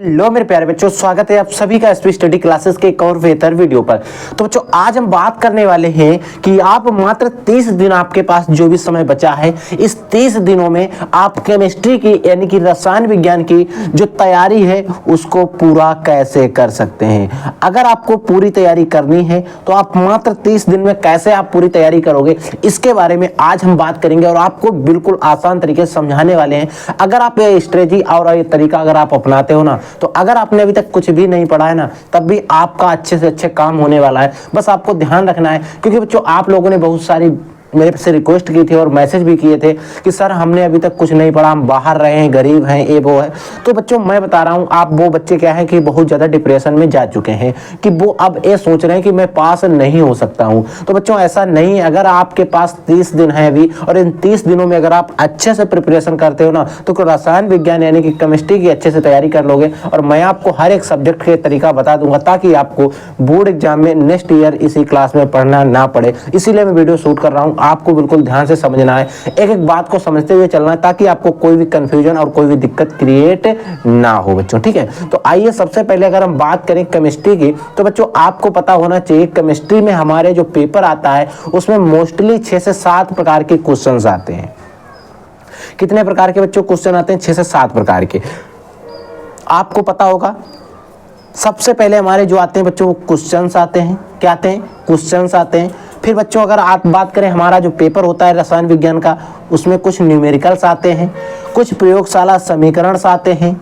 लो मेरे प्यारे बच्चों, स्वागत है आप सभी का एसपी स्टडी क्लासेस के एक और बेहतर वीडियो पर। तो बच्चों आज हम बात करने वाले हैं कि आप मात्र 30 दिन आपके पास जो भी समय बचा है, इस 30 दिनों में आप केमिस्ट्री की यानी कि रसायन विज्ञान की जो तैयारी है उसको पूरा कैसे कर सकते हैं। अगर आपको पूरी तैयारी करनी है तो आप मात्र 30 दिन में कैसे आप पूरी तैयारी करोगे, इसके बारे में आज हम बात करेंगे और आपको बिल्कुल आसान तरीके से समझाने वाले हैं। अगर आप ये स्ट्रेटजी और ये तरीका अगर आप अपनाते हो ना, तो अगर आपने अभी तक कुछ भी नहीं पढ़ा है ना, तब भी आपका अच्छे से अच्छे काम होने वाला है। बस आपको ध्यान रखना है, क्योंकि बच्चों आप लोगों ने बहुत सारी मेरे से रिक्वेस्ट की थी और मैसेज भी किए थे कि सर हमने अभी तक कुछ नहीं पढ़ा, हम बाहर रहे हैं, गरीब हैं, ये वो है। तो बच्चों मैं बता रहा हूँ, आप वो बच्चे क्या है कि बहुत ज़्यादा डिप्रेशन में जा चुके हैं कि वो अब ये सोच रहे हैं कि मैं पास नहीं हो सकता हूँ। तो बच्चों ऐसा नहीं, अगर आपके पास 30 दिन है अभी और इन 30 दिनों में अगर आप अच्छे से प्रिपरेशन करते हो ना, तो रसायन विज्ञान यानी कि केमिस्ट्री की अच्छे से तैयारी कर लोगे। और मैं आपको हर एक सब्जेक्ट के तरीका बता दूंगा ताकि आपको बोर्ड एग्जाम में नेक्स्ट ईयर इसी क्लास में पढ़ना ना पड़े। इसीलिए मैं वीडियो शूट कर रहा हूँ, आपको बिल्कुल ध्यान से समझना है, एक एक बात को समझते हुए चलना है ताकि आपको कोई भी कंफ्यूजन और कोई भी दिक्कत क्रिएट ना हो बच्चों। ठीक है, तो आइए सबसे पहले अगर हम बात करें केमिस्ट्री की, तो बच्चों आपको पता होना चाहिए केमिस्ट्री में हमारे जो पेपर आता है उसमें मोस्टली 6 से 7 प्रकार के क्वेश्चंस आते हैं। कितने प्रकार के बच्चों क्वेश्चन आते हैं? 6 से 7 प्रकार के। आपको पता होगा सबसे पहले हमारे जो आते हैं बच्चों वो क्वेश्चंस आते हैं। क्या आते हैं? क्वेश्चंस आते हैं। फिर बच्चों अगर आप बात करें हमारा जो पेपर होता है रसायन विज्ञान का, उसमें कुछ न्यूमेरिकल्स आते हैं, कुछ प्रयोगशाला समीकरण आते हैं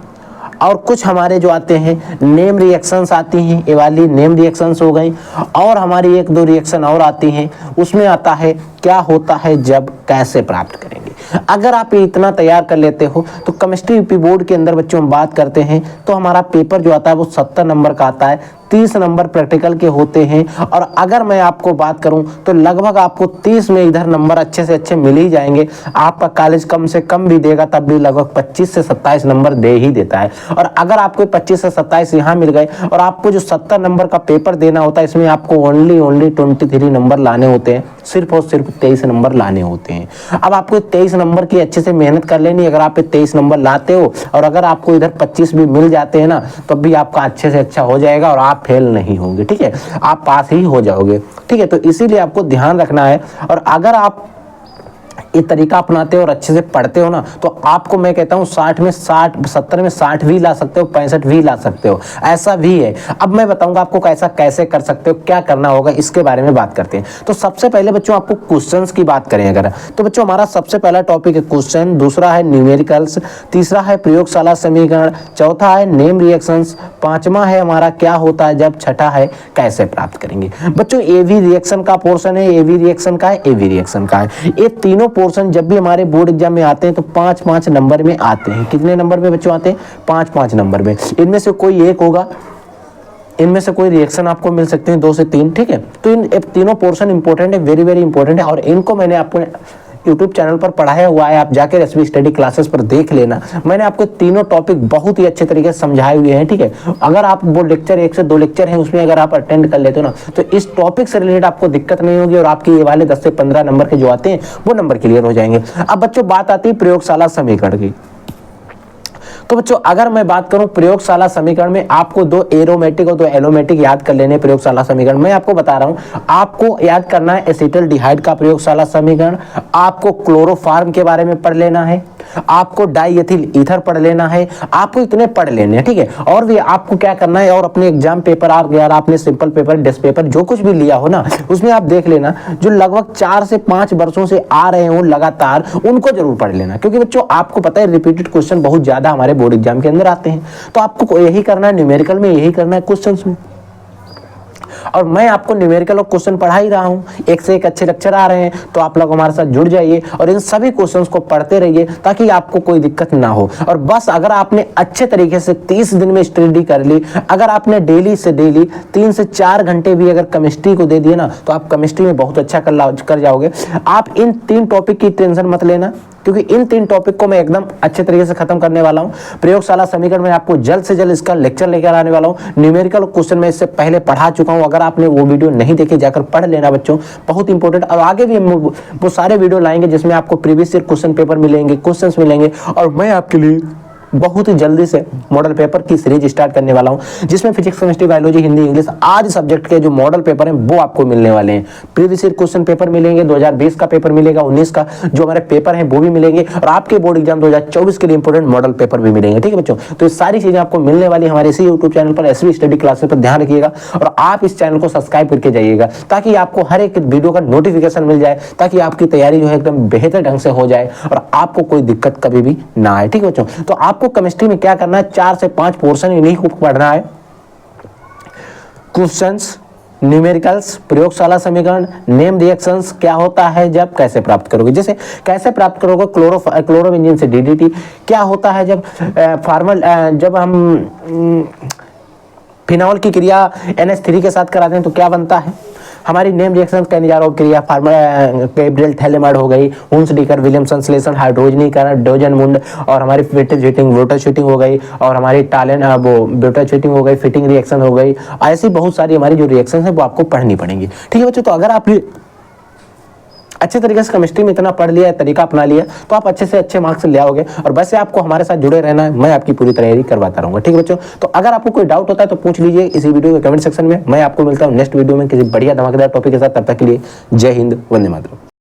और कुछ हमारे जो आते हैं नेम रिएक्शंस आती हैं। ये वाली नेम रिएक्शंस हो गई, और हमारी एक दो रिएक्शन और आती हैं, उसमें आता है क्या होता है जब, कैसे प्राप्त करेंगे। अगर आप इतना तैयार कर लेते हो तो केमिस्ट्री यूपी बोर्ड के अंदर बच्चों हम बात करते हैं तो हमारा पेपर जो आता है वो 70 नंबर का आता है। 30 नंबर प्रैक्टिकल के होते हैं, और अगर मैं आपको बात करूं तो लगभग आपको 30 में इधर नंबर अच्छे से अच्छे मिल ही जाएंगे। आपका कॉलेज कम से कम भी देगा तब भी लगभग 25 से 27 नंबर दे ही देता है। और अगर आपको 25 से 27 यहाँ मिल गए और आपको जो 70 नंबर का पेपर देना होता है, इसमें आपको ओनली 23 नंबर लाने होते हैं, सिर्फ और सिर्फ 23 नंबर लाने होते हैं। अब आपको 23 नंबर की अच्छे से मेहनत कर लेनी। अगर आप 23 नंबर लाते हो और अगर आपको इधर 25 भी मिल जाते हैं ना, तब भी आपका अच्छे से अच्छा हो जाएगा और आप फेल नहीं होंगे। ठीक है, आप पास ही हो जाओगे। ठीक है, तो इसीलिए आपको ध्यान रखना है। और अगर आप ये तरीका अपनाते हो और अच्छे से पढ़ते हो ना, तो आपको मैं कहता हूँ 60 में 60, 70 में 60 भी ला सकते हो, 65 भी ला सकते हो, ऐसा भी है। अब मैं बताऊंगा आपको कैसा कैसे कर सकते हो, क्या करना होगा, इसके बारे में बात करते हैं। तो सबसे पहले बच्चों आपको क्वेश्चंस की बात करें अगर, तो बच्चों हमारा सबसे पहला टॉपिक है क्वेश्चन, दूसरा है न्यूमेरिकल्स, तीसरा है प्रयोगशाला समीकरण, चौथा है नेम रिएक्शंस, पांचवा है हमारा क्या होता है जब, छठा है कैसे प्राप्त करेंगे। बच्चों एवी रिएक्शन का पोर्शन है, एवी रिएक्शन का है, एवी रिएक्शन का है। ये तीनों पोर्शन जब भी हमारे बोर्ड एग्जाम में आते हैं तो 5-5 नंबर में आते हैं। कितने नंबर में बच्चों आते हैं? 5-5 नंबर में। इनमें से कोई एक होगा, इनमें से कोई रिएक्शन आपको मिल सकते हैं 2 से 3। ठीक है, तो इन तीनों पोर्शन इंपॉर्टेंट है, वेरी वेरी इंपॉर्टेंट है, और इनको मैंने आपको यूट्यूब चैनल पर पढ़ाया हुआ है, आप जाकर एसपी स्टडी क्लासेस पर देख लेना। मैंने आपको तीनों टॉपिक बहुत ही अच्छे तरीके से समझाए हुए हैं। ठीक है, अगर आप वो लेक्चर 1 से 2 लेक्चर हैं उसमें अगर आप अटेंड कर लेते हो ना, तो इस टॉपिक से रिलेटेड आपको दिक्कत नहीं होगी और आपके ये वाले 10 से 15 नंबर के जो आते हैं वो नंबर क्लियर हो जाएंगे। अब बच्चों बात आती है प्रयोगशाला समीकरण की। तो बच्चों अगर मैं बात करूं प्रयोगशाला समीकरण में, आपको 2 एरोमेटिक और 2 एलोमेटिक याद कर लेने। प्रयोगशाला समीकरण मैं आपको बता रहा हूं, आपको याद करना है एसिटल्डिहाइड का प्रयोगशाला समीकरण, आपको क्लोरोफार्म के बारे में पढ़ लेना है, आपको डाइएथिल ईथर पढ़ लेना है, आपको इतने पढ़ लेने हैं। ठीक है, और भी आपको क्या करना है, और अपने एग्जाम पेपर आपने सिंपल पेपर, डेस्क पेपर जो कुछ भी लिया हो ना, उसमें आप देख लेना जो लगभग 4 से 5 वर्षों से आ रहे हो लगातार, उनको जरूर पढ़ लेना। क्योंकि बच्चों आपको पता है रिपीटेड क्वेश्चन बहुत ज्यादा हमारे बोर्ड एग्जाम के अंदर आते हैं, तो आपको यही करना है, न्यूमेरिकल में यही करना है, क्वेश्चंस में। और मैं आपको न्यूमेरिकल और क्वेश्चन पढ़ा ही रहा हूं, एक से एक अच्छे लेक्चर आ रहे हैं, तो आप लोग हमारे साथ जुड़ जाइए और इन सभी क्वेश्चंस को पढ़ते रहिए ताकि आपको कोई दिक्कत ना हो। और बस अगर आपने अच्छे तरीके से 30 दिन में स्टडी कर ली, अगर आपने डेली से डेली 3 से 4 घंटे भी अगर केमिस्ट्री को दे दिए ना, तो आप केमिस्ट्री में बहुत अच्छा कर जाओगे। आप इन 3 टॉपिक की टेंशन मत लेना, क्योंकि इन 3 टॉपिक को मैं एकदम अच्छे तरीके से खत्म करने वाला हूं। प्रयोगशाला समीकरण में आपको जल्द से जल्द इसका लेक्चर लेकर आने वाला हूं। न्यूमेरिकल क्वेश्चन में इससे पहले पढ़ा चुका हूं, अगर आपने वो वीडियो नहीं देखे जाकर पढ़ लेना बच्चों, बहुत इंपॉर्टेंट। और आगे भी हम वो सारे वीडियो लाएंगे जिसमें आपको प्रीवियस ईयर क्वेश्चन पेपर मिलेंगे, क्वेश्चंस मिलेंगे, और मैं आपके लिए बहुत ही जल्दी से मॉडल पेपर की सीरीज स्टार्ट करने वाला हूं, जिसमें physics, chemistry, biology, Hindi, English आदि सब्जेक्ट के जो मॉडल पेपर हैं वो आपको मिलने वाले हैं। प्रीवियस ईयर क्वेश्चन पेपर मिलेंगे, 2020 का पेपर मिलेगा, 19 का जो हमारे पेपर हैं वो भी मिलेंगे, और आपके बोर्ड एग्जाम 2024 के लिए इंपोर्टेंट मॉडल पेपर भी मिलेंगे। ठीक है बच्चों, तो ये सारी चीजें आपको मिलने वाली हमारे इसी यूट्यूब चैनल पर एसवी स्टडी क्लासेस पर ध्यान रखिएगा, और आप इस चैनल को सब्सक्राइब करके जाइएगा ताकि आपको हर एक वीडियो का नोटिफिकेशन मिल जाए, ताकि आपकी तैयारी जो है एकदम बेहतर ढंग से हो जाए और आपको कोई दिक्कत कभी भी ना आए। ठीक है बच्चों, तो आपको केमिस्ट्री में क्या करना है, 4 से 5 पोर्शन इन्हीं को पढ़ना है। क्वेश्चंस, न्यूमेरिकल्स, प्रयोगशाला समीकरण, नेम रिएक्शंस, क्या होता है जब, कैसे प्राप्त करोगे, जैसे कैसे प्राप्त करोगे क्लोरो इंजन से डीडीटी, क्या होता है जब जब हम फिनॉल की क्रिया NH3 के साथ कराते हैं तो क्या बनता है। हमारी नेम रिएक्शन कैनिजारोव क्रिया, गैब्रियल थैलेमाइड हो गई, हुंस-डीकर विलियमसन संश्लेषण, हाइड्रोजनीकरण, डोजन-मुंड, और हमारी फिटिंग हीटिंग, ब्रोटल शीटिंग हो गई, और हमारी टालेन वो ब्रोटल शीटिंग हो गई, फिटिंग रिएक्शन हो गई। ऐसी बहुत सारी हमारी जो रिएक्शन है वो आपको पढ़नी पड़ेंगी। ठीक है बच्चों, तो अगर आप अच्छे तरीके से केमिस्ट्री में इतना पढ़ लिया, तरीका अपना लिया, तो आप अच्छे से अच्छे मार्क्स ले आओगे। और वैसे आपको हमारे साथ जुड़े रहना है, मैं आपकी पूरी तैयारी करवाता रहूंगा। ठीक है बच्चों, तो अगर आपको कोई डाउट होता है तो पूछ लीजिए इसी वीडियो के कमेंट सेक्शन में। मैं आपको मिलता हूं नेक्स्ट वीडियो में किसी बढ़िया धमाकेदार टॉपिक के साथ। तब तक के लिए जय हिंद, वंदे मातरम।